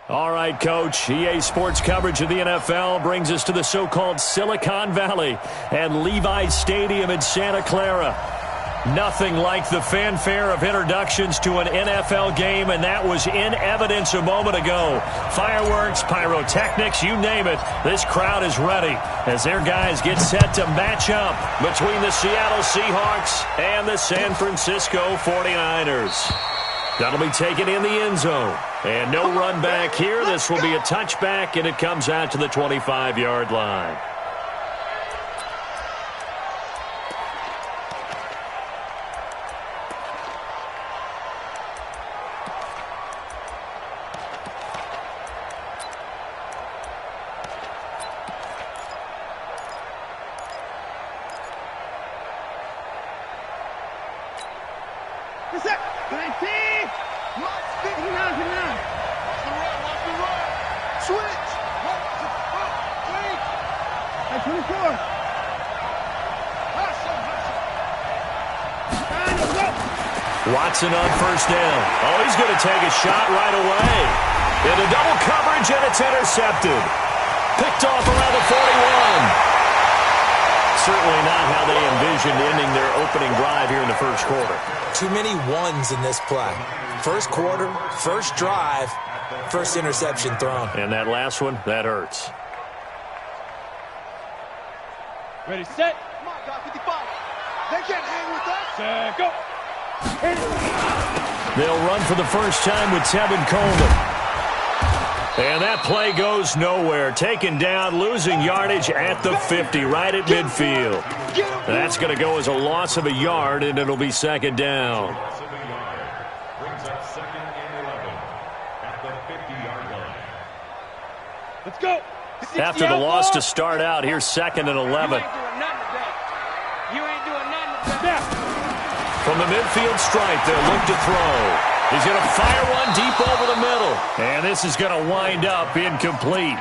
All right, Coach. EA Sports coverage of the NFL brings us to the so-called Silicon Valley and Levi's Stadium in Santa Clara. Nothing like the fanfare of introductions to an NFL game, and that was in evidence a moment ago. Fireworks, pyrotechnics, you name it. This crowd is ready as their guys get set to match up between the Seattle Seahawks and the San Francisco 49ers. That'll be taken in the end zone. And no run back here. This will be a touchback, and it comes out to the 25-yard line. Watson on first down. Oh, he's going to take a shot right away. Into double coverage, and it's intercepted. Picked off around the 41. Certainly not how they envisioned ending their opening drive here in the first quarter. Too many ones in this play. First quarter, first drive, first interception thrown. And that last one, that hurts. Ready, set. Come on, guys, 55. They can't hang with us. Set, go. They'll run for the first time with Tevin Coleman. And that play goes nowhere. Taken down, losing yardage at the 50, right at midfield. That's going to go as a loss of a yard, and it'll be second down. Let's go. After the loss to start out, here's second and 11. From the midfield stripe, they'll look to throw. He's going to fire one deep over the middle. And this is going to wind up incomplete.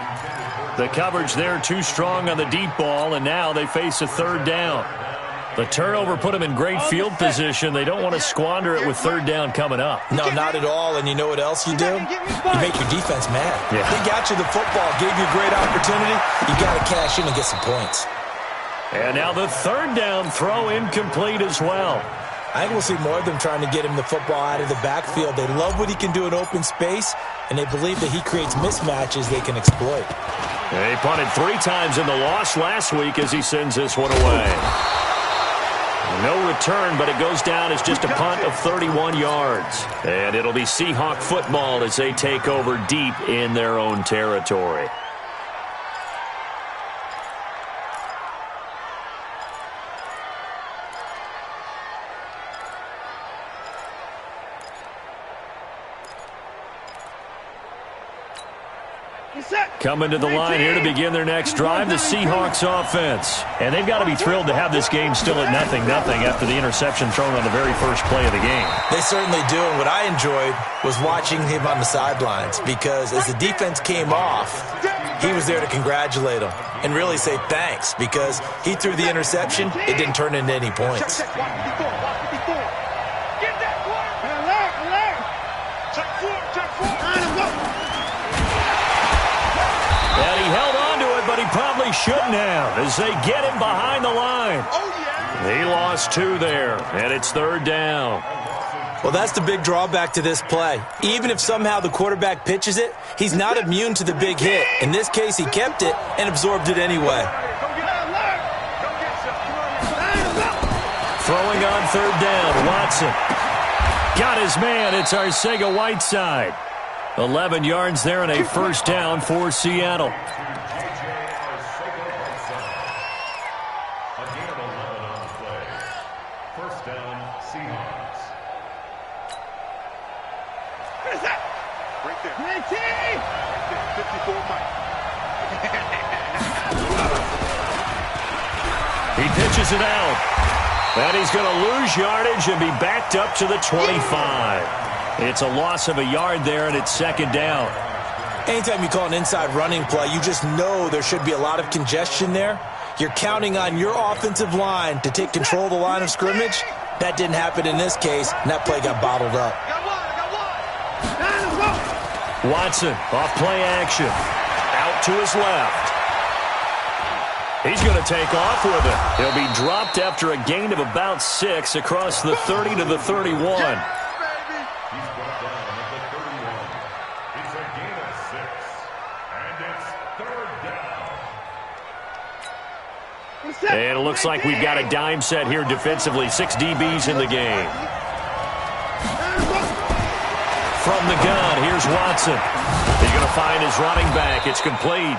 The coverage there too strong on the deep ball, and now they face a third down. The turnover put them in great field position. They don't want to squander it with third down coming up. No, not at all. And you know what else you do? You make your defense mad. Yeah. They got you the football, gave you a great opportunity. You got to cash in and get some points. And now the third down throw incomplete as well. I think we'll see more of them trying to get him the football out of the backfield. They love what he can do in open space, and they believe that he creates mismatches they can exploit. They punted 3 times in the loss last week as he sends this one away. No return, but it goes down as just a punt of 31 yards. And it'll be Seahawk football as they take over deep in their own territory. Coming to the line here to begin their next drive, the Seahawks offense. And they've got to be thrilled to have this game still at 0-0 after the interception thrown on the very first play of the game. They certainly do, and what I enjoyed was watching him on the sidelines because as the defense came off, he was there to congratulate them and really say thanks because he threw the interception. It didn't turn into any points. And he held on to it, but he probably shouldn't have as they get him behind the line. He lost 2 there, and it's third down. Well, that's the big drawback to this play. Even if somehow the quarterback pitches it, he's not immune to the big hit. In this case, he kept it and absorbed it anyway. Throwing on third down, Watson. Got his man, it's Arcega-Whiteside. 11 yards there and a first down for Seattle. First down, Seahawks. Where's that? Right there. 54, Mike. He He pitches it out. And he's going to lose yardage and be backed up to the 25. It's a loss of a yard there, and it's second down. Anytime you call an inside running play, you just know there should be a lot of congestion there. You're counting on your offensive line to take control of the line of scrimmage. That didn't happen in this case, and that play got bottled up. Watson off play action. Out to his left. He's going to take off with it. He'll be dropped after a gain of about 6 across the 30 to the 31. He's brought down at the 31. It's a gain of 6. And it's third down. And it looks like we've got a dime set here defensively. 6 DBs in the game. From the gun, here's Watson. He's going to find his running back. It's complete.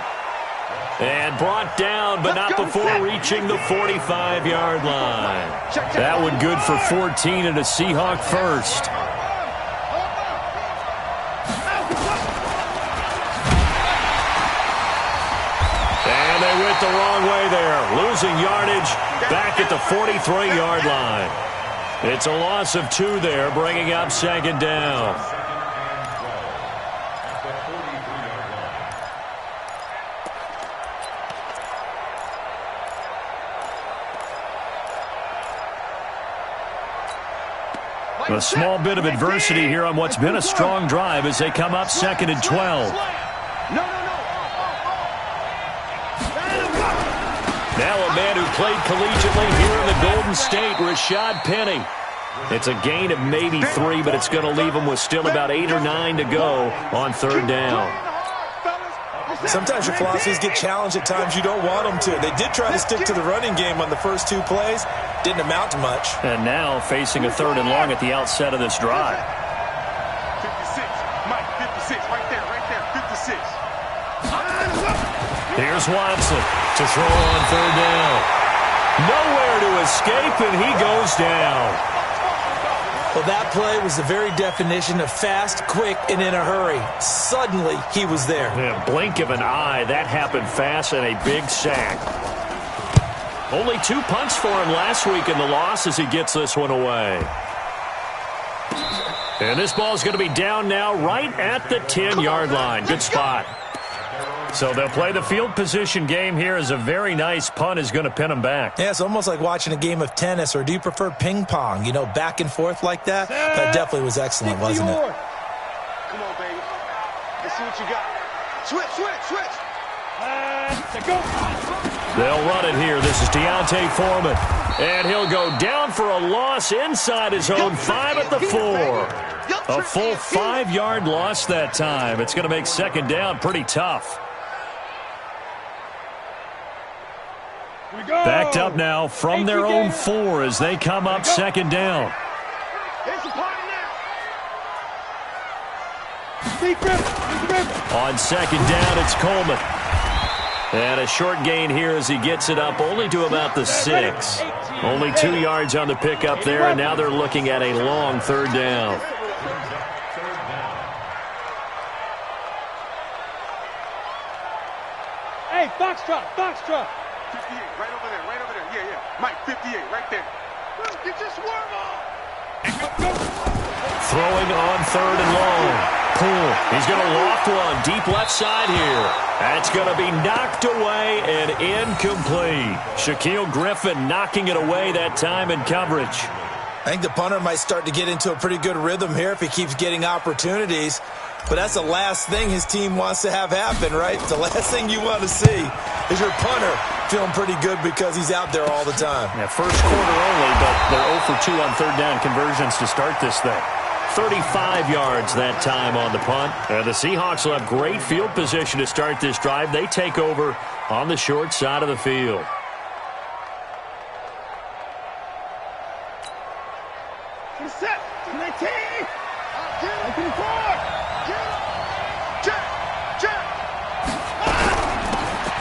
And brought down, but not before reaching the 45-yard line. That one good for 14 and a Seahawk first. And they went the wrong way there. Losing yardage back at the 43-yard line. It's a loss of 2 there, bringing up second down. A small bit of adversity here on what's been a strong drive as they come up 2nd and 12. Now a man who played collegiately here in the Golden State, Rashad Penny. It's a gain of maybe 3, but it's going to leave him with still about 8 or 9 to go on 3rd down. Sometimes your philosophies get challenged at times you don't want them to. They did try to stick to the running game on the first 2 plays. Didn't amount to much. And now facing a 3rd and long at the outset of this drive. 56. Mike, 56. Right there, 56. Here's Watson to throw on 3rd down. Nowhere to escape, and he goes down. Well, that play was the very definition of fast, quick, and in a hurry. Suddenly, he was there. Yeah, blink of an eye. That happened fast and a big sack. Only 2 punts for him last week in the loss as he gets this one away. And this ball is going to be down now right at the 10-yard line. Good spot. So they'll play the field position game here as a very nice punt is going to pin them back. Yeah, it's almost like watching a game of tennis, or do you prefer ping pong? You know, back and forth like that? That definitely was excellent, wasn't it? Come on, baby. Let's see what you got. Switch. They'll run it here. This is Deontay Foreman. And he'll go down for a loss inside his own 5 at the 4. A full 5-yard loss that time. It's going to make second down pretty tough. Backed up now from their own 4 as they come up second down. On second down, it's Coleman. And a short gain here as he gets it up only to about the 6. Only 2 yards on the pickup there, and now they're looking at a long 3rd down. Hey, Foxtrot. 58, right over there. Yeah. Mike, 58, right there. Get your swerve on. Throwing on 3rd and long. Poole. He's going to loft one deep left side here. That's going to be knocked away and incomplete. Shaquille Griffin knocking it away that time in coverage. I think the punter might start to get into a pretty good rhythm here if he keeps getting opportunities. But that's the last thing his team wants to have happen, right? The last thing you want to see is your punter feeling pretty good because he's out there all the time. Yeah, first quarter only, but they're 0 for 2 on 3rd down conversions to start this thing. 35 yards that time on the punt. The Seahawks will have great field position to start this drive. They take over on the short side of the field.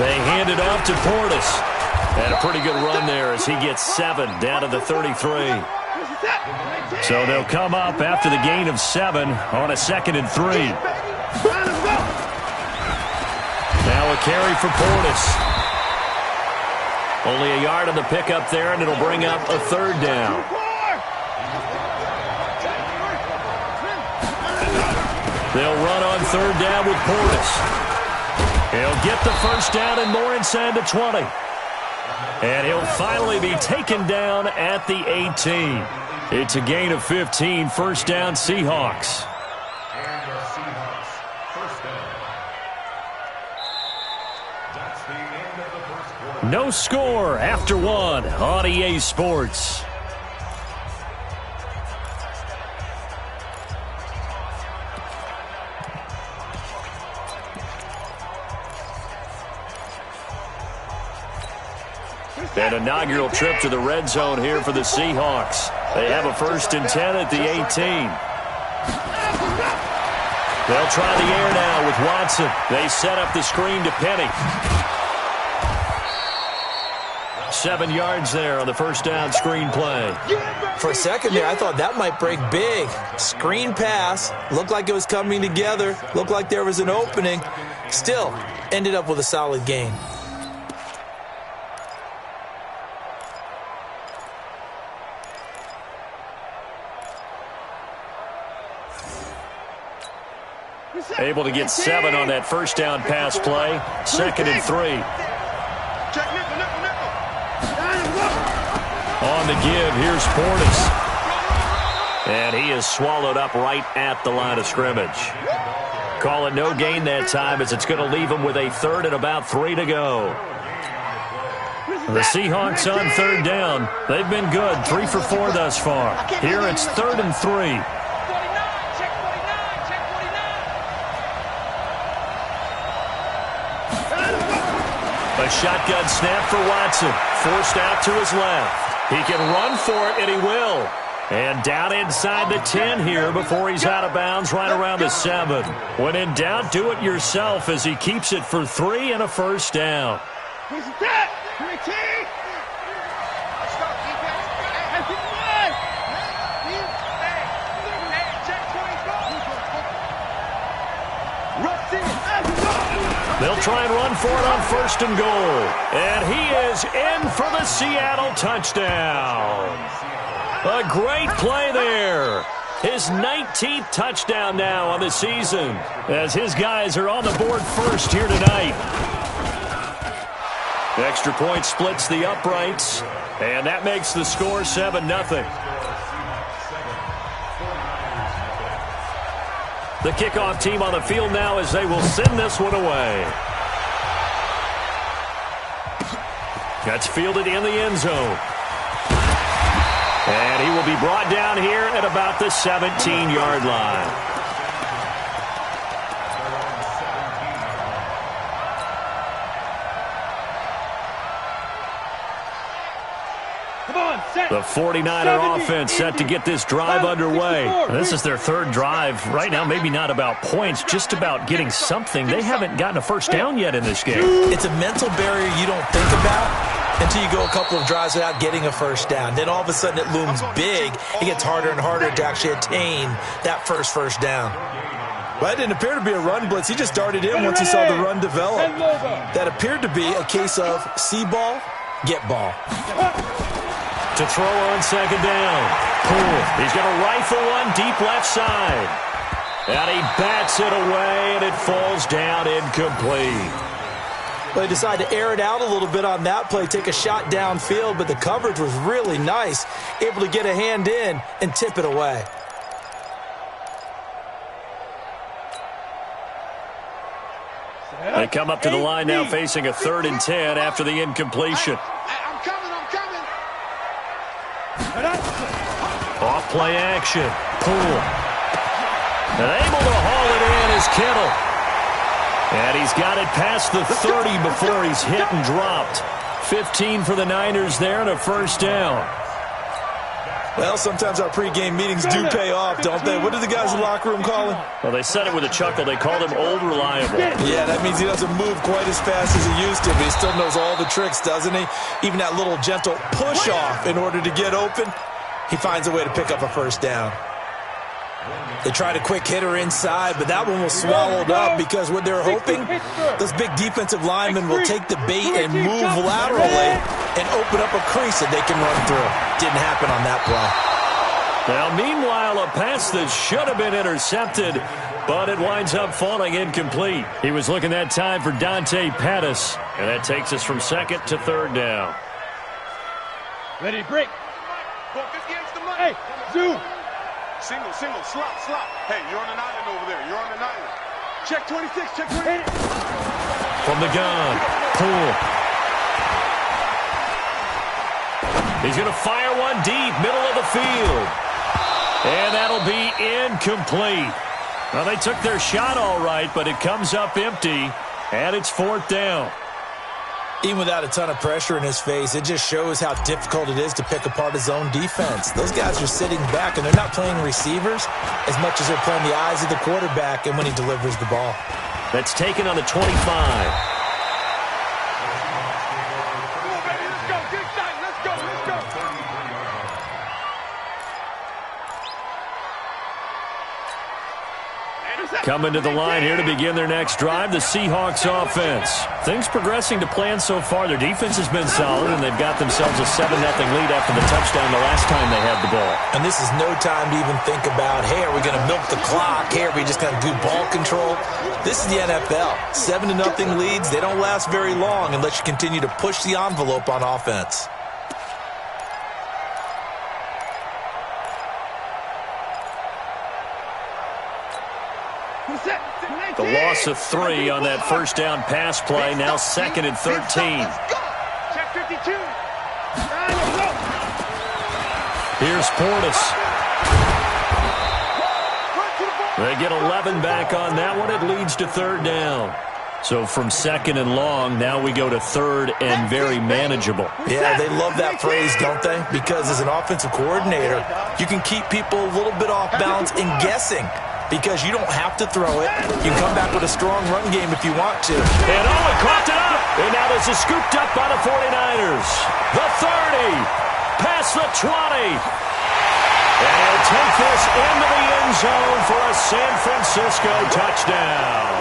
They hand it off to Portis. And a pretty good run there as he gets 7 down to the 33. So they'll come up after the gain of 7 on a 2nd and 3. Now a carry for Portis. Only a yard on the pickup there, and it'll bring up a 3rd down. They'll run on 3rd down with Portis. He'll get the first down and more inside the 20. And he'll finally be taken down at the 18. It's a gain of 15, first down Seahawks. And the Seahawks No score after one on EA Sports. An inaugural trip to the red zone here for the Seahawks. They have a 1st and 10 at the 18. They'll try the air now with Watson. They set up the screen to Penny. 7 yards there on the first down screen play. For a second there, I thought that might break big. Screen pass. Looked like it was coming together. Looked like there was an opening. Still, ended up with a solid gain. Able to get 7 on that first down pass play. 2nd and 3. On the give, here's Portis. And he is swallowed up right at the line of scrimmage. Call it no gain that time as it's going to leave him with a 3rd and about 3 to go. The Seahawks on 3rd down. They've been good, 3 for 4 thus far. Here it's 3rd and 3. A shotgun snap for Watson. Forced out to his left. He can run for it, and he will. And down inside the 10 here before he's out of bounds right around the 7. When in doubt, do it yourself as he keeps it for 3 and a first down. They'll try and run for it on 1st and goal. And he is in for the Seattle touchdown. A great play there. His 19th touchdown now on the season as his guys are on the board first here tonight. The extra point splits the uprights, and that makes the score 7-0. The kickoff team on the field now as they will send this one away. That's fielded in the end zone. And he will be brought down here at about the 17-yard line. The 49er offense set to get this drive underway. This is their 3rd drive. Right now, maybe not about points, just about getting something. They haven't gotten a first down yet in this game. It's a mental barrier you don't think about until you go a couple of drives without getting a first down. Then all of a sudden it looms big. It gets harder and harder to actually attain that first down. Well, it didn't appear to be a run blitz. He just darted in once he saw the run develop. That appeared to be a case of see ball, get ball. To throw on 2nd down. Poole. He's going to rifle one deep left side. And he bats it away, and it falls down incomplete. They decided to air it out a little bit on that play, take a shot downfield, but the coverage was really nice. Able to get a hand in and tip it away. They come up to the line now facing a 3rd and 10 after the incompletion. Off-play action. Poole. And able to haul it in is Kittle. And he's got it past the 30 before he's hit and dropped. 15 for the Niners there and a first down. Well, sometimes our pregame meetings do pay off, don't they? What do the guys in the locker room call him? Well, they said it with a chuckle. They called him Old Reliable. Yeah, that means he doesn't move quite as fast as he used to, but he still knows all the tricks, doesn't he? Even that little gentle push-off in order to get open, he finds a way to pick up a first down. They tried a quick hitter inside, but that one was swallowed up because what they're hoping, those big defensive linemen will take the bait and move laterally and open up a crease that they can run through. Didn't happen on that play. Now, meanwhile, a pass that should have been intercepted, but it winds up falling incomplete. He was looking that time for Dante Pettis, and that takes us from 2nd to 3rd down. Ready, break. Hey, zoom. Single, slop. Hey, you're on an island over there. You're on an island. Check 26, check 28. From the gun, Poole. He's going to fire one deep, middle of the field. And that'll be incomplete. Well, they took their shot all right, but it comes up empty, and it's 4th down. Even without a ton of pressure in his face, it just shows how difficult it is to pick apart his own defense. Those guys are sitting back, and they're not playing receivers as much as they're playing the eyes of the quarterback and when he delivers the ball. That's taken on the 25. Coming to the line here to begin their next drive, the Seahawks offense. Things progressing to plan so far. Their defense has been solid, and they've got themselves a 7-0 lead after the touchdown the last time they had the ball. And this is no time to even think about, hey, are we going to milk the clock? Hey, are we just going to do ball control? This is the NFL. 7-0 leads, they don't last very long unless you continue to push the envelope on offense. The loss of 3 on that first down pass play, now 2nd and 13. Check 52. Here's Portis. They get 11 back on that one. It leads to 3rd down. So from 2nd and long, now we go to 3rd and very manageable. Yeah, they love that phrase, don't they? Because as an offensive coordinator, you can keep people a little bit off balance and guessing. Because you don't have to throw it. You can come back with a strong run game if you want to. And Owen caught it up. And now this is scooped up by the 49ers. The 30. Past the 20. And he'll take this into the end zone for a San Francisco touchdown.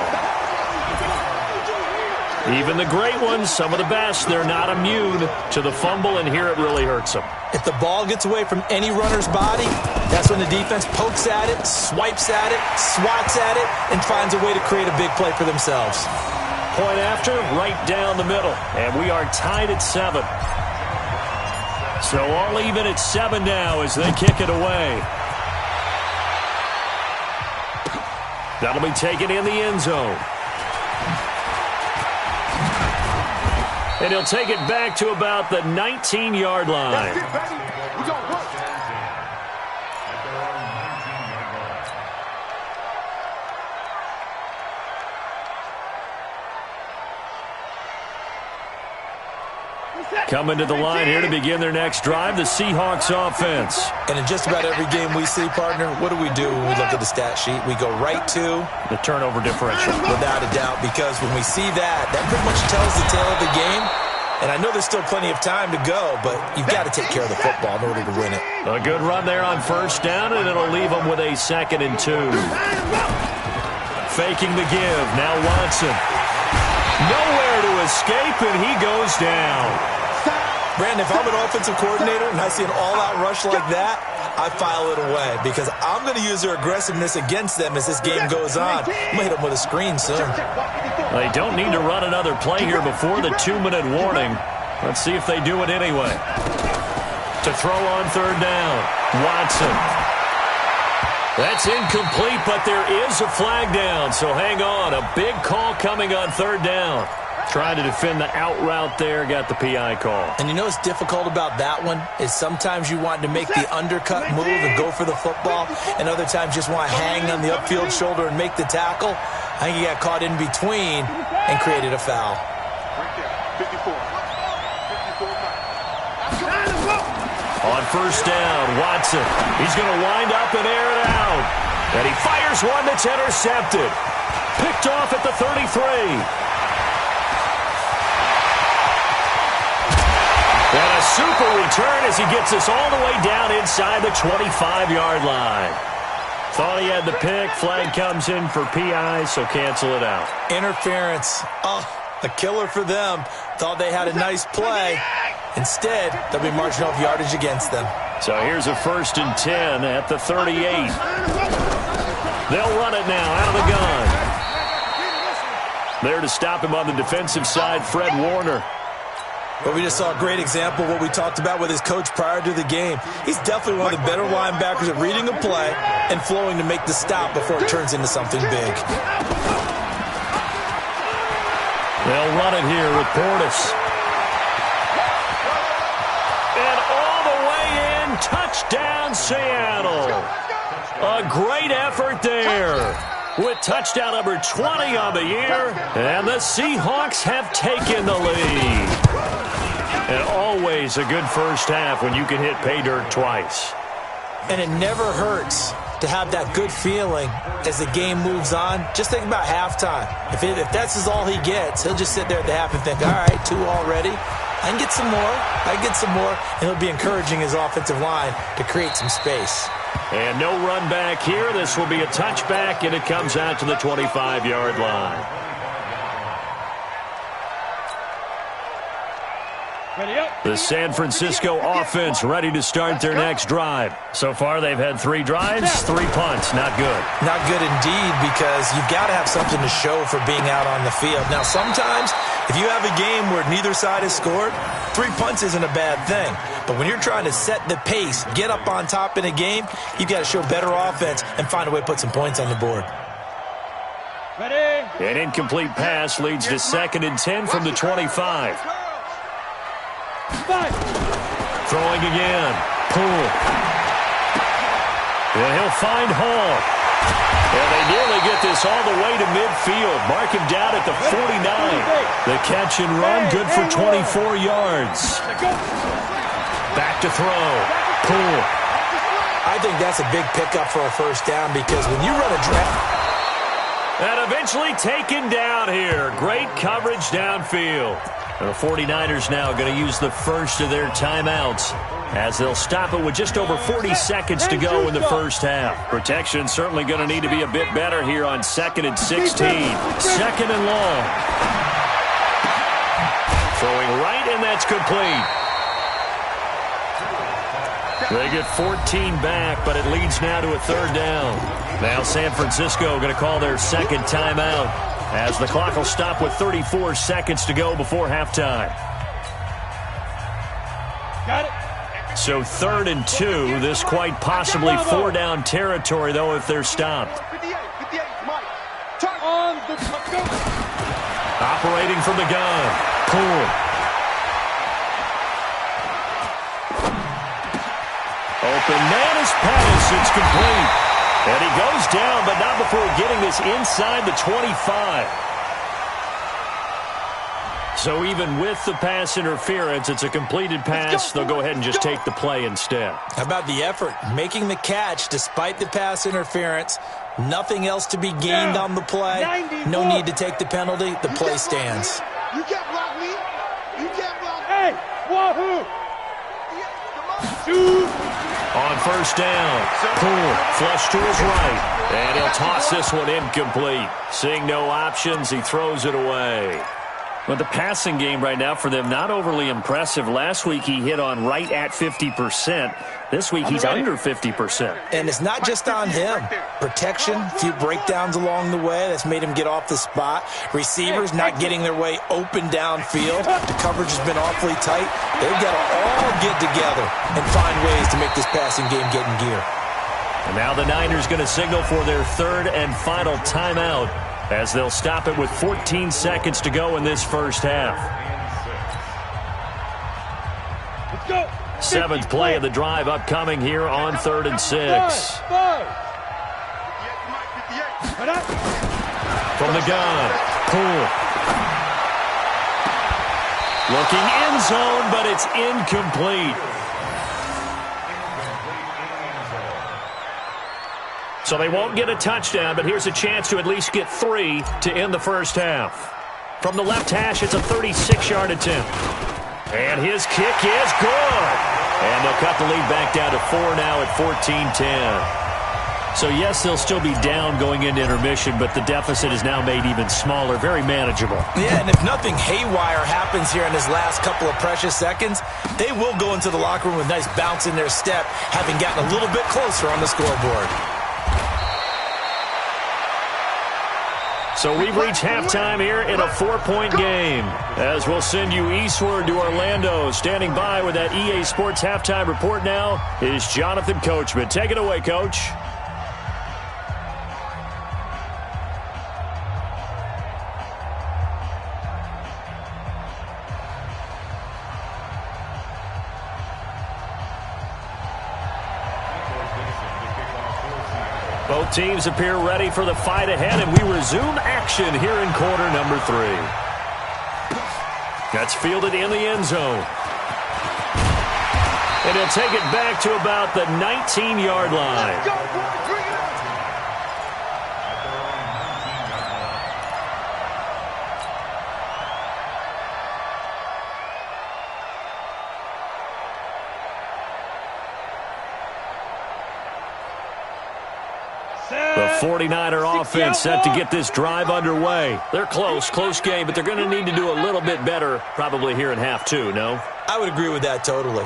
Even the great ones, some of the best, they're not immune to the fumble, and here it really hurts them. If the ball gets away from any runner's body, that's when the defense pokes at it, swipes at it, swats at it, and finds a way to create a big play for themselves. Point after, right down the middle, and we are tied at 7. So all even at 7 now as they kick it away. That'll be taken in the end zone. And he'll take it back to about the 19-yard line. At their own 19-yard line. Coming to the line here to begin their next drive, the Seahawks offense. And in just about every game we see, partner, what do when we look at the stat sheet? We go right to the turnover differential. Without a doubt, because when we see that pretty much tells the tale of the game. And I know there's still plenty of time to go, but you've got to take care of the football in order to win it. A good run there on first down, and it'll leave them with a 2nd and 2. Faking the give. Now Watson. Nowhere to escape, and he goes down. Brandon, if I'm an offensive coordinator and I see an all-out rush like that, I file it away because I'm going to use their aggressiveness against them as this game goes on. I'm going to hit them with a screen soon. They don't need to run another play here before the 2-minute warning. Let's see if they do it anyway. To throw on 3rd down, Watson. That's incomplete, but there is a flag down, so hang on. A big call coming on 3rd down. Trying to defend the out route there, got the PI call. And you know what's difficult about that one is sometimes you want to make the undercut move and go for the football, and other times just want to hang on the upfield shoulder and make the tackle. I think he got caught in between and created a foul. Right there, 54. 54. On first down, Watson. He's going to wind up and air it out. And he fires one that's intercepted. Picked off at the 33. And a super return as he gets us all the way down inside the 25-yard line. Thought he had the pick. Flag comes in for PI, so cancel it out. Interference. Oh, a killer for them. Thought they had a nice play. Instead, they'll be marching off yardage against them. So here's a 1st and 10 at the 38. They'll run it now out of the gun. There to stop him on the defensive side, Fred Warner. But we just saw a great example of what we talked about with his coach prior to the game. He's definitely one of the better linebackers at reading a play and flowing to make the stop before it turns into something big. They'll run it here with Portis. And all Touchdown, Seattle. A great effort there. With touchdown number 20 on the year, and the Seahawks have taken the lead. And always a good first half when you can hit pay dirt twice. And it never hurts to have that good feeling as the game moves on. Just think about halftime. If that's all he gets, he'll just sit there at the half and think, all right, 2 already. I can get some more. And he'll be encouraging his offensive line to create some space. And no run back here. This will be a touchback, and it comes out to the 25-yard line. The San Francisco offense ready to start their next drive. So far, they've had 3 drives, 3 punts. Not good. Not good indeed, because you've got to have something to show for being out on the field. Now, sometimes, if you have a game where neither side has scored, 3 punts isn't a bad thing. But when you're trying to set the pace, get up on top in a game, you've got to show better offense and find a way to put some points on the board. An incomplete pass leads to 2nd and 10 from the 25. Throwing again. Poole. And he'll find Hall. And they nearly get this all the way to midfield. Mark him down at the 49. The catch and run, good for 24 yards. Back to throw. Poole. I think that's a big pickup for a first down, because when you run a draft... And eventually taken down here. Great coverage downfield. And the 49ers now going to use the first of their timeouts as they'll stop it with just over 40 seconds to go in the first half. Protection certainly going to need to be a bit better here on 2nd and 16. 2nd and long. Throwing right, and that's complete. They get 14 back, but it leads now to a 3rd down. Now San Francisco going to call their 2nd timeout as the clock will stop with 34 seconds to go before halftime. Got it. So 3rd and 2. This quite possibly 4-down territory, though, if they're stopped. 58, Mike. On the go. Operating from the gun. Poole. Open man is Pettis. It's complete. And he goes down, but not before getting this inside the 25. So even with the pass interference, it's a completed pass. They'll go ahead and just take the play instead. How about the effort? Making the catch despite the pass interference. Nothing else to be gained on the play. No need to take the penalty. The play stands. You can't block me. You can't block me. Hey, wahoo! Shoot! On first down, Poole flush to his right, and he'll toss this one incomplete. Seeing no options, he throws it away. But the passing game right now for them, not overly impressive. Last week he hit on right at 50%. This week he's under 50%. And it's not just on him. Protection, a few breakdowns along the way. That's made him get off the spot. Receivers not getting their way open downfield. The coverage has been awfully tight. They've got to all get together and find ways to make this passing game get in gear. And now the Niners going to signal for their 3rd and final timeout as they'll stop it with 14 seconds to go in this first half. Let's go. 7th play of the drive upcoming here on 3rd and 6. From the gun, Poole. Looking end zone, but it's incomplete. So they won't get a touchdown, but here's a chance to at least get 3 to end the first half. From the left hash, it's a 36-yard attempt. And his kick is good. And they'll cut the lead back down to 4 now at 14-10. So, yes, they'll still be down going into intermission, but the deficit is now made even smaller, very manageable. Yeah, and if nothing haywire happens here in his last couple of precious seconds, they will go into the locker room with a nice bounce in their step, having gotten a little bit closer on the scoreboard. So we've reached halftime here in a 4-point game. As we'll send you eastward to Orlando. Standing by with that EA Sports halftime report now is Jonathan Coachman. Take it away, Coach. Both teams appear ready for the fight ahead, and we resume action here in quarter number 3. That's fielded in the end zone. And he'll take it back to about the 19-yard line. The 49er offense set to get this drive underway. They're close game, but they're going to need to do a little bit better probably here in half 2, no? I would agree with that totally.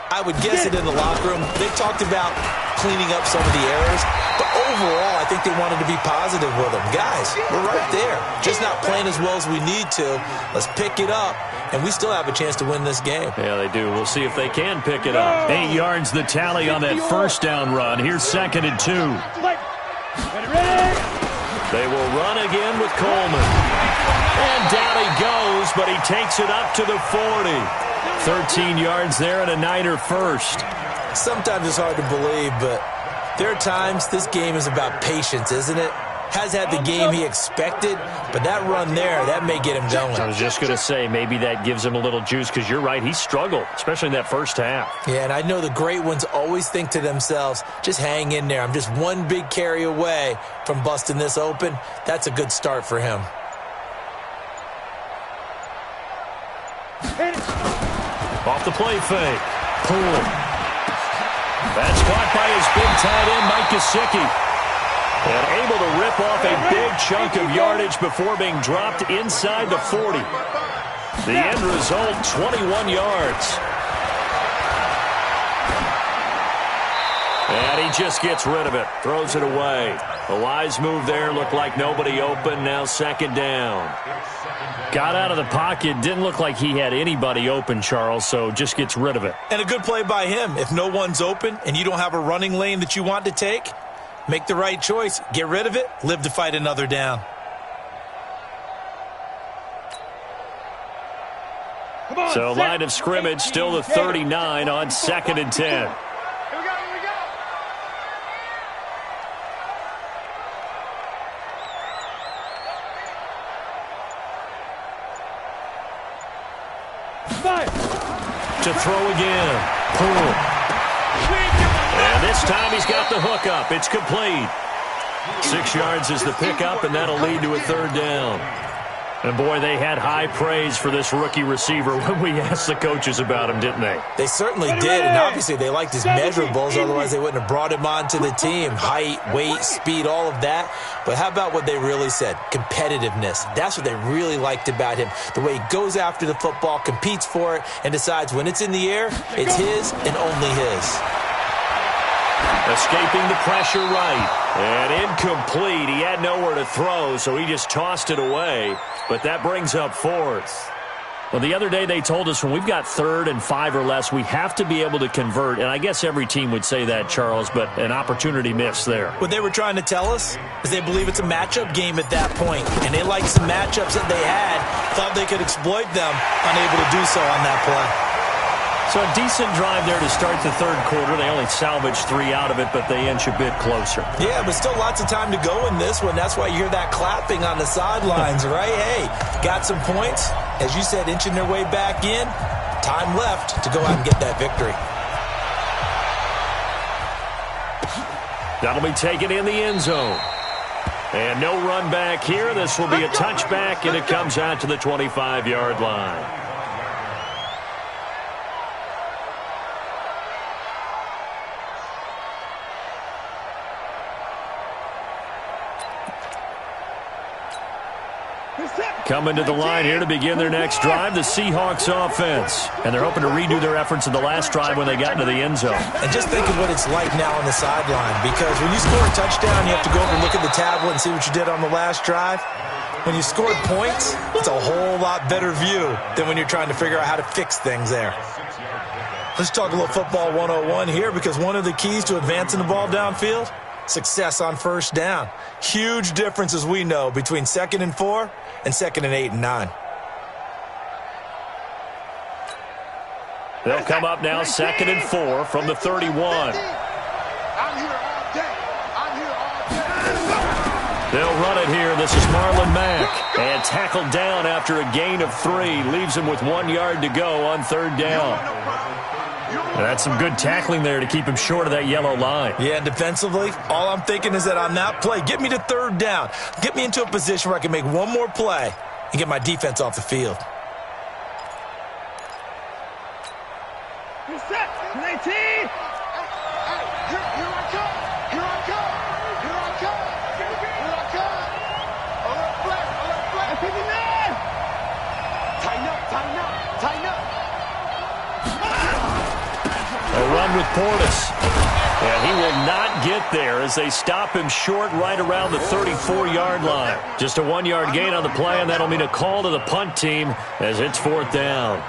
I would guess it in the locker room. They talked about cleaning up some of the errors, but overall, I think they wanted to be positive with them. Guys, we're right there. Just not playing as well as we need to. Let's pick it up, and we still have a chance to win this game. Yeah, they do. We'll see if they can pick it up. 8 yards the tally on that first down run. Here's 2nd and 2. They will run again with Coleman. And down he goes, but he takes it up to the 40. 13 yards there and a Niner first. Sometimes it's hard to believe, but there are times this game is about patience, isn't it? Has had the game he expected, but that run there, that may get him going. I was just going to say, maybe that gives him a little juice, because you're right, he struggled, especially in that first half. Yeah, and I know the great ones always think to themselves, just hang in there. I'm just one big carry away from busting this open. That's a good start for him. Off the play fake. Pull. That's caught by his big tight end, Mike Gesicki. And able to rip off a big chunk of yardage before being dropped inside the 40. The end result, 21 yards. And he just gets rid of it. Throws it away. A wise move there. Looked like nobody open. Now 2nd down. Got out of the pocket. Didn't look like he had anybody open, Charles, so just gets rid of it. And a good play by him. If no one's open and you don't have a running lane that you want to take, make the right choice. Get rid of it. Live to fight another down. So line of scrimmage still the 39 on 2nd and 10. To throw again. Pull. And this time he's got the hook up. It's complete. 6 yards is the pickup, and that'll lead to a 3rd down. And, boy, they had high praise for this rookie receiver when we asked the coaches about him, didn't they? They certainly did, and obviously they liked his measurables. Otherwise, they wouldn't have brought him onto the team. Height, weight, speed, all of that. But how about what they really said? Competitiveness. That's what they really liked about him. The way he goes after the football, competes for it, and decides when it's in the air, it's his and only his. Escaping the pressure right. And incomplete. He had nowhere to throw, so he just tossed it away. But that brings up 4th. Well, the other day they told us when we've got 3rd and 5 or less, we have to be able to convert. And I guess every team would say that, Charles, but an opportunity missed there. What they were trying to tell us is they believe it's a matchup game at that point. And they liked some matchups that they had, thought they could exploit them, unable to do so on that play. So a decent drive there to start the 3rd quarter. They only salvaged 3 out of it, but they inch a bit closer. Yeah, but still lots of time to go in this one. That's why you hear that clapping on the sidelines, right? Hey, got some points. As you said, inching their way back in. Time left to go out and get that victory. That'll be taken in the end zone. And no run back here. This will be a touchback, and it comes out to the 25-yard line. Coming to the line here to begin their next drive, the Seahawks offense. And they're hoping to redo their efforts in the last drive when they got into the end zone. And just think of what it's like now on the sideline, because when you score a touchdown, you have to go over and look at the tablet and see what you did on the last drive. When you scored points, it's a whole lot better view than when you're trying to figure out how to fix things there. Let's talk a little football 101 here, because one of the keys to advancing the ball downfield, success on 1st down. Huge difference, as we know, between 2nd and 4 and 2nd and 8 and 9. They'll come up now 2nd and 4 from the 31. I'm here all day. I'm here all day. They'll run it here. This is Marlon Mack. And tackled down after a gain of 3. Leaves him with 1 yard to go on 3rd down. And that's some good tackling there to keep him short of that yellow line. Yeah, and defensively, all I'm thinking is that on that play, get me to 3rd down. Get me into a position where I can make one more play and get my defense off the field. Set. 19. Here I come. Here I come. Here I come. Here I come. Alert flat. Alert flat. 59. Tighten up. Tighten up. Tighten up. A run with Portis. And he will not get there as they stop him short right around the 34-yard line. Just a 1-yard gain on the play, and that'll mean a call to the punt team as it's 4th down.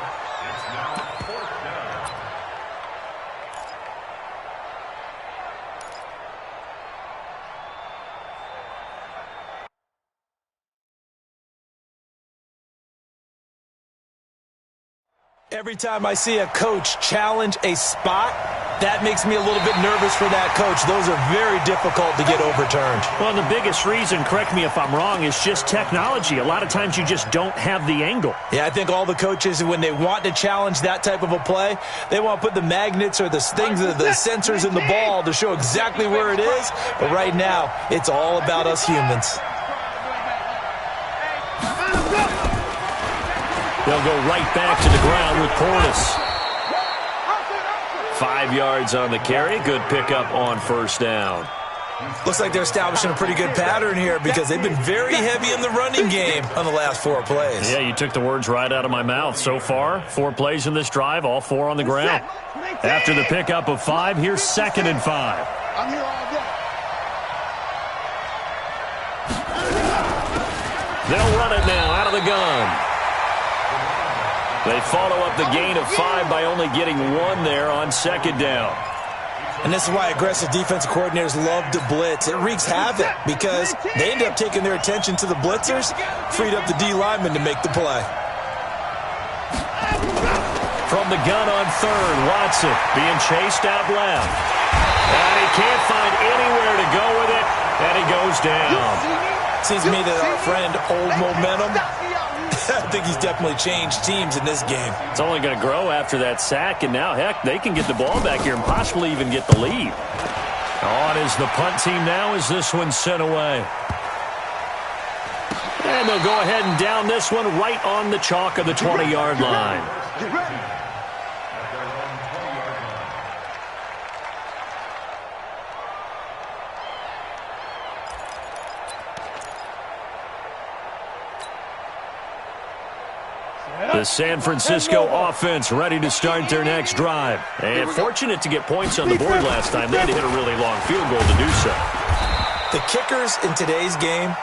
Every time I see a coach challenge a spot, that makes me a little bit nervous for that coach. Those are very difficult to get overturned. Well, the biggest reason, correct me if I'm wrong, is just technology. A lot of times you just don't have the angle. Yeah, I think all the coaches, when they want to challenge that type of a play, they want to put the magnets or the things, the sensors in the ball to show exactly where it is. But right now, it's all about us humans. They'll go right back to the ground with Portis. 5 yards on the carry. Good pickup on 1st down. Looks like they're establishing a pretty good pattern here because they've been very heavy in the running game on the last 4 plays. Yeah, you took the words right out of my mouth. So far, 4 plays in this drive, all 4 on the ground. After the pickup of 5, here's 2nd and 5. I'm here all day. They'll run it now out of the gun. They follow up the gain of 5 by only getting 1 there on 2nd down. And this is why aggressive defensive coordinators love to blitz. It wreaks havoc because they end up taking their attention to the blitzers, freed up the D lineman to make the play. From the gun on 3rd, Watson being chased out left. And he can't find anywhere to go with it, and he goes down. Seems to me that our friend Old Momentum, I think he's definitely changed teams in this game. It's only going to grow after that sack, and now, heck, they can get the ball back here and possibly even get the lead. On is the punt team now as this one's sent away. And they'll go ahead and down this one right on the chalk of the 20-yard line. Get ready. The San Francisco offense ready to start their next drive. And fortunate to get points on the board last time. They had to hit a really long field goal to do so. The kickers in today's game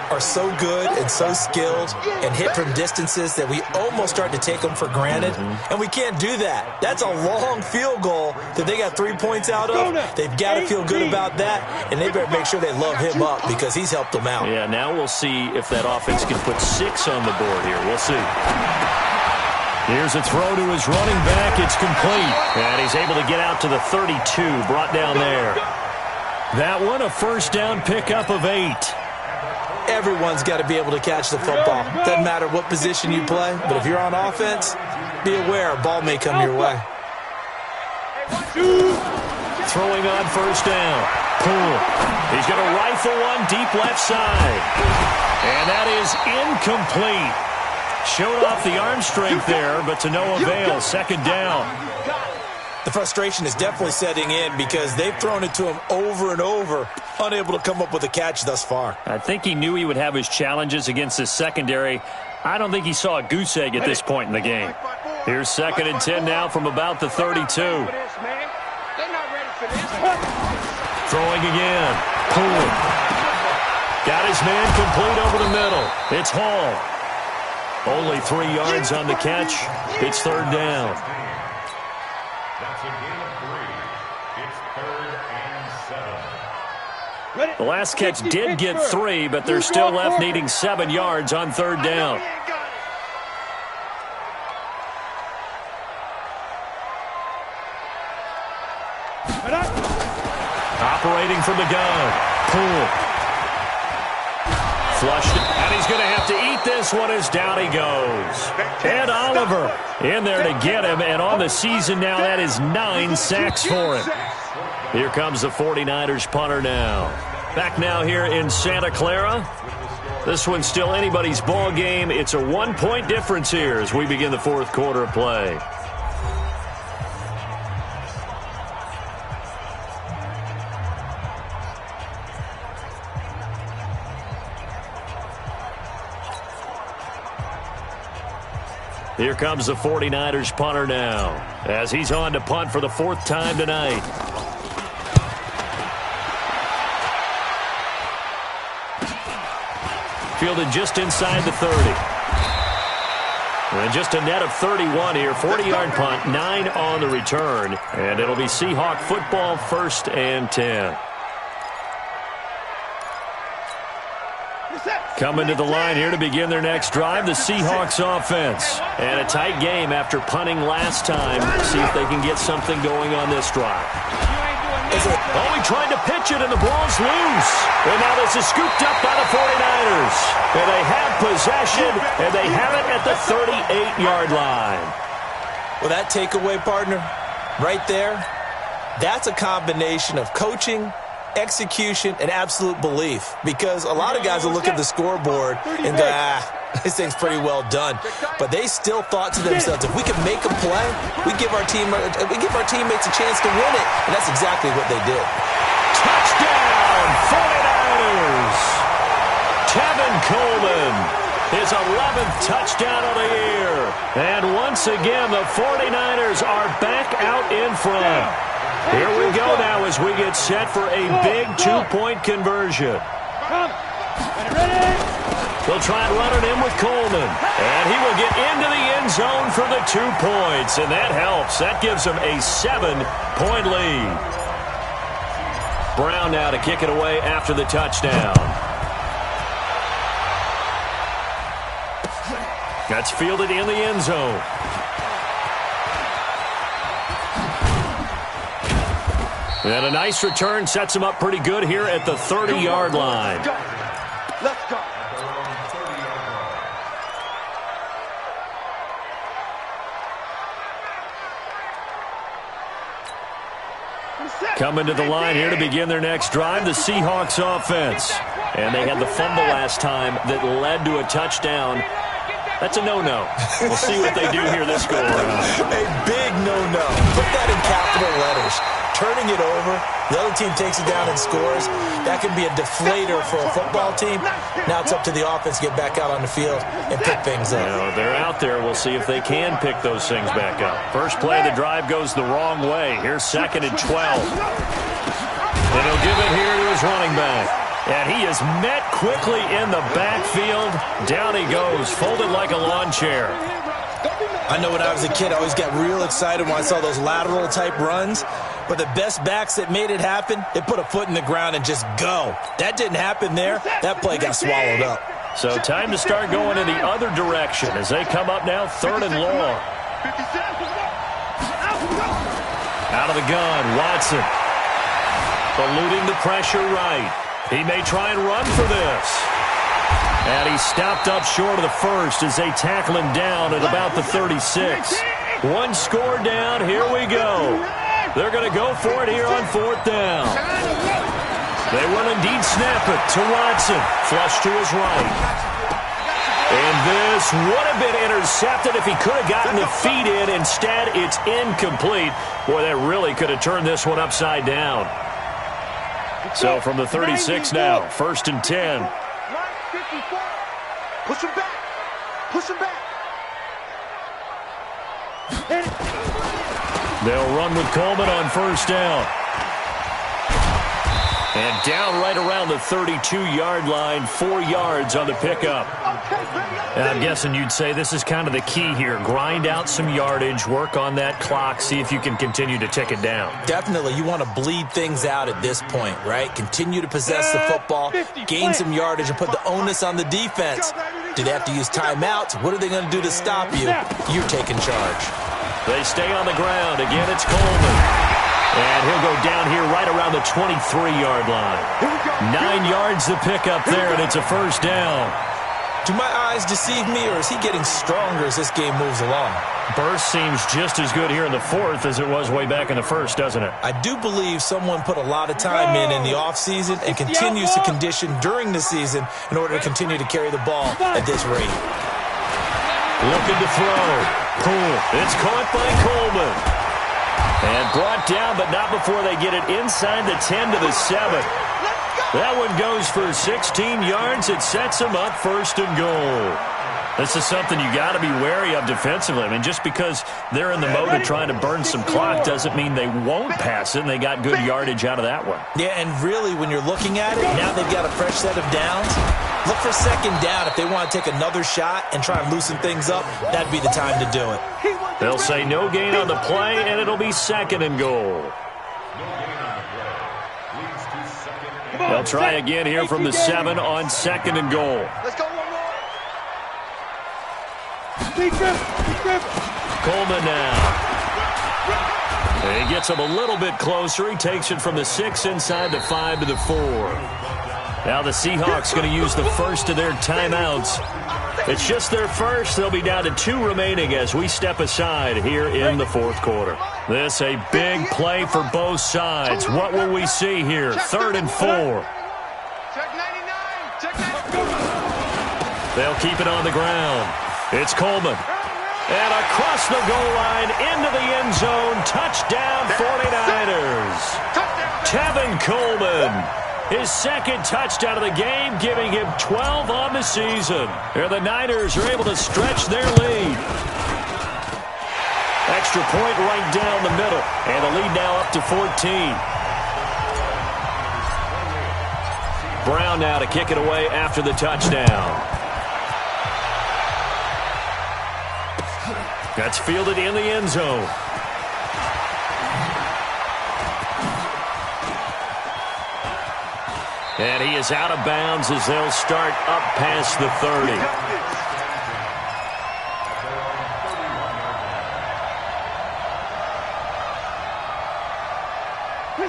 are so good and so skilled and hit from distances that we almost start to take them for granted. And we can't do that. That's a long field goal that they got 3 points out of. They've got to feel good about that, and they better make sure they love him up because he's helped them out. Yeah, now we'll see if that offense can put 6 on the board here. We'll see. Here's a throw to his running back. It's complete. And he's able to get out to the 32, brought down there. That one, a 1st down pickup of 8. Everyone's got to be able to catch the football. Doesn't matter what position you play, but if you're on offense, be aware a ball may come your way. Throwing on 1st down. Poole. He's going to rifle one deep left side. And that is incomplete. Showed off the arm strength there, but to no avail. 2nd down. The frustration is definitely setting in because they've thrown it to him over and over, unable to come up with a catch thus far. I think he knew he would have his challenges against his secondary. I don't think he saw a goose egg at this point in the game. Here's 2nd and 10 now from about the 32. They're not ready for this. Throwing again. Poole. Got his man complete over the middle. It's Hall. Only 3 yards on the catch. It's 3rd down. That's a gain of 3. It's 3rd and 7. The last catch did get 3, but they're still left needing 7 yards on 3rd down. Operating from the gun. Poole. Flushed, and he's going to have to eat this one as down he goes. And Oliver in there to get him, and on the season now, that is 9 sacks for him. Here comes the 49ers punter now. Back now here in Santa Clara. This one's still anybody's ball game. It's a 1-point difference here as we begin the fourth quarter of play. Here comes the 49ers punter now as he's on to punt for the 4th time tonight. Fielded just inside the 30. And just a net of 31 here. 40-yard punt, 9 on the return. And it'll be Seahawk football, 1st and 10. Coming to the line here to begin their next drive, the Seahawks offense. And a tight game after punting last time. See if they can get something going on this drive. Oh, he tried to pitch it, and the ball's loose. And now this is scooped up by the 49ers. And they have possession, and they have it at the 38-yard line. Well, that takeaway, partner, right there, that's a combination of coaching, execution, and absolute belief. Because a lot of guys will look at the scoreboard and go, this thing's pretty well done. But they still thought to themselves, if we can make a play, we give our teammates a chance to win it. And that's exactly what they did. Touchdown, 49ers! Tevin Coleman, his 11th touchdown of the year. And once again, the 49ers are back out in front. Here we go now as we get set for a big 2-point conversion. They'll try and run it in with Coleman. And he will get into the end zone for the 2 points. And that helps. That gives them a 7-point lead. Brown now to kick it away after the touchdown. That's fielded in the end zone. And a nice return sets him up pretty good here at the 30-yard line. Let's go. Coming to the line here to begin their next drive, the Seahawks offense. And they had the fumble last time that led to a touchdown. That's a no-no. We'll see what they do here this go around. A big no-no. Put that in capital letters. Turning it over, the other team takes it down and scores. That can be a deflator for a football team. Now it's up to the offense to get back out on the field and pick things up. You know, they're out there. We'll see if they can pick those things back up. First play of the drive goes the wrong way. Here's 2nd and 12. And he'll give it here to his running back. And he is met quickly in the backfield. Down he goes, folded like a lawn chair. I know when I was a kid, I always got real excited when I saw those lateral-type runs. But the best backs that made it happen, they put a foot in the ground and just go. That didn't happen there. That play got swallowed up. So time to start going in the other direction as they come up now 3rd and long. Out of the gun, Watson. Eluding the pressure right. He may try and run for this. And he's stopped up short of the first as they tackle him down at about the 36. 1 score down. Here we go. They're going to go for it here on 4th down. They will indeed snap it to Watson. Flush to his right. And this would have been intercepted if he could have gotten the feet in. Instead, it's incomplete. Boy, that really could have turned this one upside down. So from the 36 now, 1st and 10. Push him back. Push him back. They'll run with Coleman on 1st down. And down right around the 32-yard line, 4 yards on the pickup. And I'm guessing you'd say this is kind of the key here. Grind out some yardage, work on that clock, see if you can continue to tick it down. Definitely, you want to bleed things out at this point, right? Continue to possess the football, gain some yardage, and put the onus on the defense. Do they have to use timeouts? What are they going to do to stop you? You're taking charge. They stay on the ground. Again, it's Coleman. And he'll go down here right around the 23-yard line. 9 yards to pick up there, and it's a first down. Do my eyes deceive me, or is he getting stronger as this game moves along? Burst seems just as good here in the fourth as it was way back in the first, doesn't it? I do believe someone put a lot of time in the offseason and continues to condition during the season in order to continue to carry the ball at this rate. Looking to throw. Cool. It's caught by Coleman. And brought down, but not before they get it inside the 10 to the 7. That one goes for 16 yards. It sets them up first and goal. This is something you got to be wary of defensively. I mean, just because they're in the mode of trying to burn some clock doesn't mean they won't pass it, and they got good yardage out of that one. Yeah, and really, when you're looking at it, now they've got a fresh set of downs. Look for second down. If they want to take another shot and try and loosen things up, that'd be the time to do it. They'll say no gain on the play, and it'll be second and goal. They'll try again here from the 7 on second and goal. Let's go one more. Coleman now. He gets him a little bit closer. He takes it from the 6 inside the 5 to the 4. Now the Seahawks going to use the first of their timeouts. It's just their first. They'll be down to 2 remaining as we step aside here in the fourth quarter. This a big play for both sides. What will we see here? 3rd and 4. Check 99. Check 99. They'll keep it on the ground. It's Coleman. And across the goal line into the end zone. Touchdown 49ers. Tevin Coleman. His second touchdown of the game, giving him 12 on the season. Here the Niners are able to stretch their lead. Extra point right down the middle. And the lead now up to 14. Brown now to kick it away after the touchdown. That's fielded in the end zone. And he is out of bounds as they'll start up past the 30.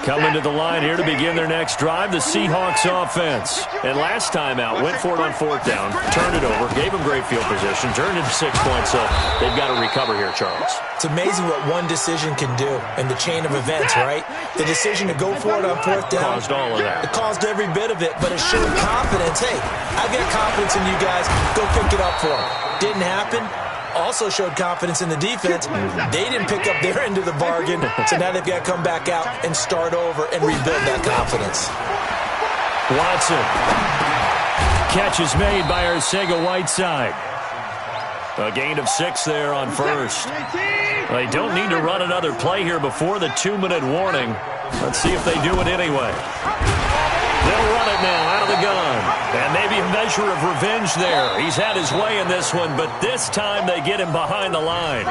Coming to the line here to begin their next drive, the Seahawks offense. And last time out, went for it on 4th down, turned it over, gave them great field position, turned into 6 points, so they've got to recover here, Charles. It's amazing what one decision can do in the chain of events, right? The decision to go for it on 4th down. Caused all of that. It caused every bit of it, but it showed confidence. Hey, I've got confidence in you guys. Go pick it up for them. Didn't happen. Also showed confidence in the defense. They didn't pick up their end of the bargain, so now they've got to come back out and start over and rebuild that confidence. Watson. Catch is made by Arcega-Whiteside. A gain of 6 there on first. They don't need to run another play here before the 2-minute warning. Let's see if they do it anyway. They'll run it now out of the gun. And maybe a measure of revenge there. He's had his way in this one, but this time they get him behind the line.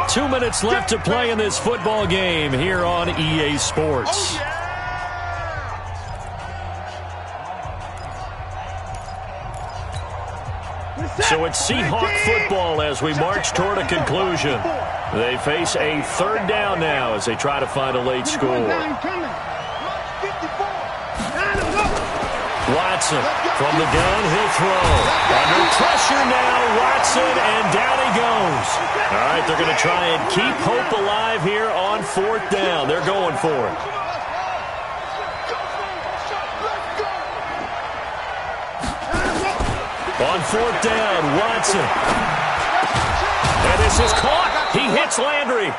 2 minutes left to play in this football game here on EA Sports. So it's Seahawk football as we march toward a conclusion. They face a 3rd down now as they try to find a late score. Watson from the gun, he'll throw. Under pressure now, Watson, and down he goes. All right, they're going to try and keep hope alive here on 4th down. They're going for it. On 4th down, Watson. And this is caught. He hits Landry.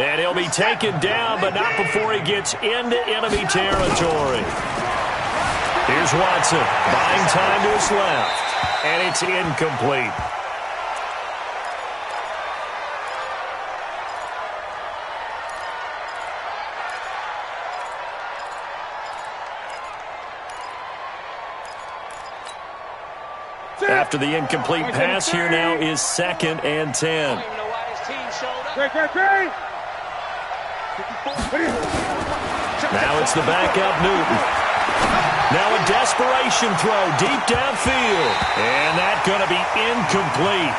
And he'll be taken down, but not before he gets into enemy territory. Here's Watson, buying time to his left, and it's incomplete. After the incomplete pass, here now is 2nd and 10. Now it's the backup Newton. Now a desperation throw deep downfield. And that's going to be incomplete.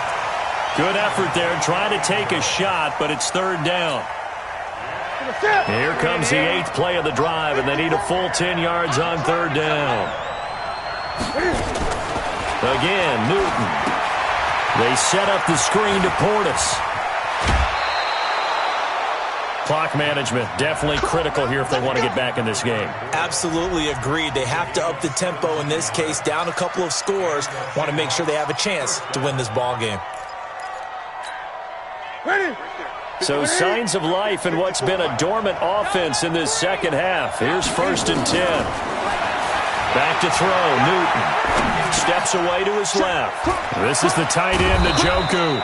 Good effort there trying to take a shot, but it's 3rd down. Here comes the 8th play of the drive, and they need a full 10 yards on 3rd down. Again, Newton. They set up the screen to Portis. Clock management, definitely critical here if they want to get back in this game. Absolutely agreed. They have to up the tempo in this case, down a couple of scores. Want to make sure they have a chance to win this ball game. So signs of life in what's been a dormant offense in this second half. Here's 1st and 10. Back to throw, Newton. Steps away to his left. This is the tight end, Njoku.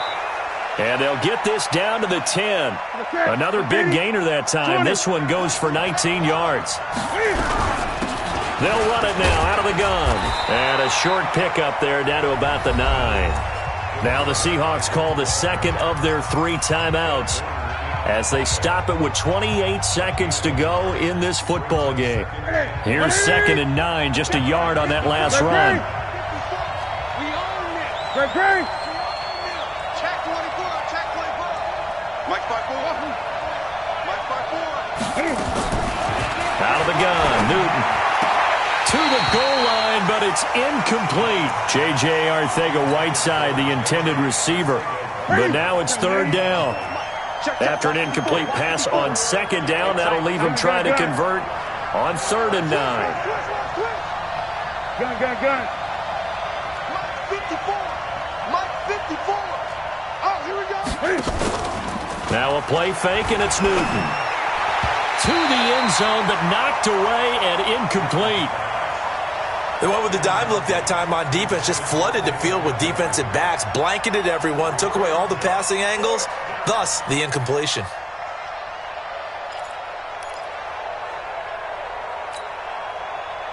And they'll get this down to the 10. Another big gainer that time. This one goes for 19 yards. They'll run it now out of the gun. And a short pickup there down to about the 9. Now the Seahawks call the second of their 3 timeouts as they stop it with 28 seconds to go in this football game. Here's 2nd and 9, just a yard on that last run. Check 24, check 24. Mike 5-4. Mike 5-4. Out of the gun, Newton. To the goal line, but it's incomplete. J.J. Arcega-Whiteside, the intended receiver. But now it's 3rd down. After an incomplete pass on 2nd down, that'll leave him trying to convert on 3rd and 9. Gun. Mike 54. Mike 54. Oh, here we go. Now a play fake, and it's Newton. To the end zone, but knocked away and incomplete. They went with the dime look that time on defense, just flooded the field with defensive backs, blanketed everyone, took away all the passing angles, thus the incompletion.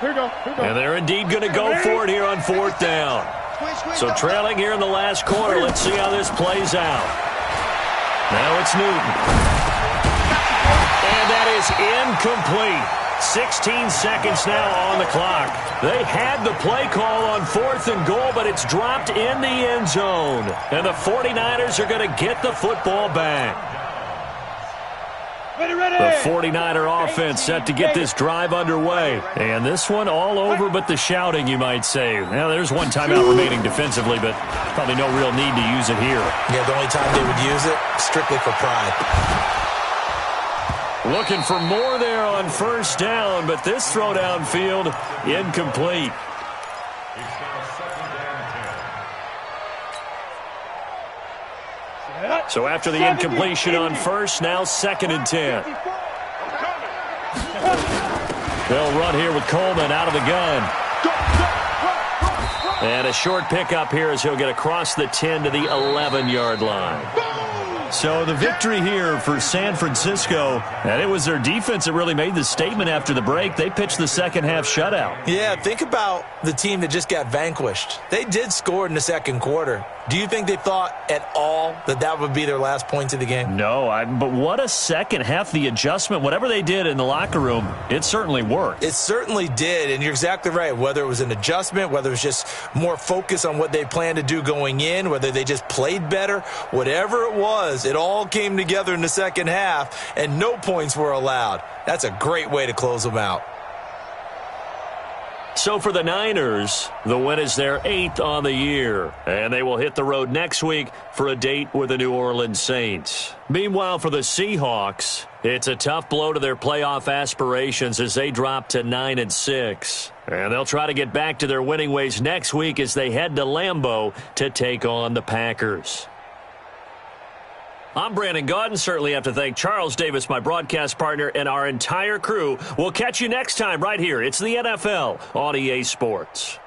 Here we go. And they're indeed going to go for it here on 4th down. So trailing here in the last quarter, let's see how this plays out. Now it's Newton. And that is incomplete. 16 seconds now on the clock. They had the play call on 4th and goal, but it's dropped in the end zone. And the 49ers are going to get the football back. The 49er offense set to get this drive underway. And this one all over but the shouting, you might say. Now, there's one timeout remaining defensively, but probably no real need to use it here. Yeah, the only time they would use it, strictly for pride. Looking for more there on 1st down, but this throw downfield, incomplete. So after the incompletion on 1st, now 2nd and 10. They'll run here with Coleman out of the gun. And a short pickup here as he'll get across the 10 to the 11-yard line. So the victory here for San Francisco, and it was their defense that really made the statement after the break. They pitched the second half shutout. Yeah, think about the team that just got vanquished. They did score in the second quarter. Do you think they thought at all that that would be their last points of the game? No, but what a second half. The adjustment, whatever they did in the locker room, it certainly worked. It certainly did, and you're exactly right. Whether it was an adjustment, whether it was just more focus on what they planned to do going in, whether they just played better, whatever it was, it all came together in the second half, and no points were allowed. That's a great way to close them out. So for the Niners, the win is their 8th on the year, and they will hit the road next week for a date with the New Orleans Saints. Meanwhile, for the Seahawks, it's a tough blow to their playoff aspirations as they drop to 9-6. And they'll try to get back to their winning ways next week as they head to Lambeau to take on the Packers. I'm Brandon Gaudin. Certainly have to thank Charles Davis, my broadcast partner, and our entire crew. We'll catch you next time right here. It's the NFL on EA Sports.